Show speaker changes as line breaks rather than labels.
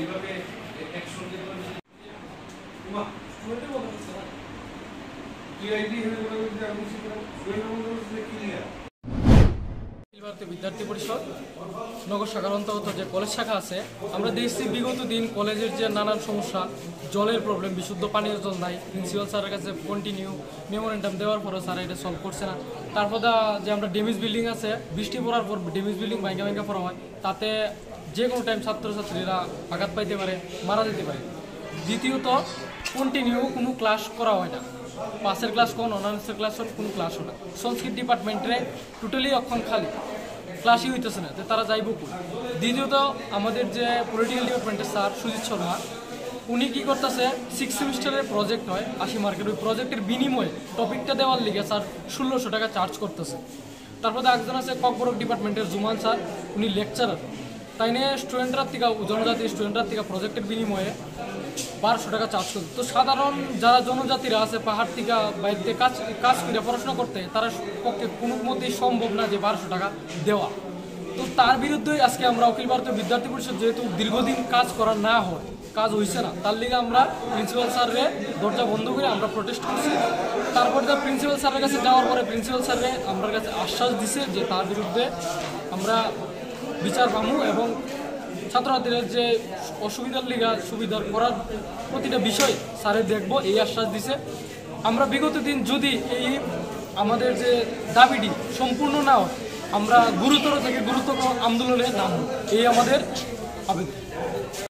এইভাবে একসঙ্গে
বিদ্যার্থী পরিষদ নগর শাখার অন্তর্গত যে কলেজ শাখা আছে, আমরা দেখছি বিগত দিন কলেজের যে নানান সমস্যা, জলের প্রবলেম, বিশুদ্ধ পানীয় জল নাই। প্রিন্সিপাল স্যারের কাছে কন্টিনিউ মেমোরেন্ডাম দেওয়ার পরও স্যার এটা সলভ করছে না। তারপর যে আমরা ড্যামেজ বিল্ডিং আছে, বৃষ্টি পড়ার পর ড্যামেজ বিল্ডিং ভাঙ্গা পড়া হয়, তাতে যে কোনো টাইম ছাত্রছাত্রীরা আঘাত পাইতে পারে, মারা যেতে পারে। দ্বিতীয়ত, কন্টিনিউ কোনো ক্লাস করা হয় না। পাসের ক্লাস কোন, অনার্সের ক্লাস কোনো ক্লাসও না। সংস্কৃত ডিপার্টমেন্টে টোটালি অক্ষণ খালি, ক্লাসই হইতেছে না, তারা যাইব কই। দ্বিতীয়ত, আমাদের যে পলিটিক্যাল ডিপার্টমেন্টের স্যার সুজিত শর্মা, উনি কী করতেছে, 6 সেমিস্টারের প্রজেক্ট হয় 80 মার্কের, ওই প্রজেক্টের বিনিময়ে টপিকটা দেওয়ার লিগে স্যার 1600 টাকা চার্জ করতেছে। তারপরে একজন আছে ককবরক ডিপার্টমেন্টের জুমান স্যার, উনি লেকচারার, তাই নিয়ে স্টুডেন্টরা থেকে, জনজাতি স্টুডেন্টরা থেকে প্রজেক্টের বিনিময়ে 1200 টাকা চার্জ করতে। তো সাধারণ যারা জনজাতিরা আছে পাহাড় থেকে বাইরে কাজ করে পড়াশোনা করতে, তারা পক্ষে কোনো মতেই সম্ভব না যে 1200 টাকা দেওয়া। তো তার বিরুদ্ধে আজকে আমরা অখিল ভারতীয় বিদ্যার্থী পরিষদ, যেহেতু দীর্ঘদিন কাজ করা না হয়, কাজ হয়েছে না, তার লিগে আমরা প্রিন্সিপাল স্যারের দরজা বন্ধ করে আমরা প্রোটেস্ট করছি। তারপর প্রিন্সিপাল স্যারের কাছে যাওয়ার পরে প্রিন্সিপাল স্যারের আমার কাছে আশ্বাস দিছে যে তার বিরুদ্ধে আমরা বিচার পাবো এবং ছাত্রছাত্রীদের যে অসুবিধার লিগা সুবিধার করার প্রতিটা বিষয় স্যারে দেখবো, এই আশ্বাস দিছে। আমরা বিগত দিন যদি এই আমাদের যে দাবিটি সম্পূর্ণ না হয়, আমরা গুরুতর থেকে গুরুতর আন্দোলনে নামব, এই আমাদের আবেদন।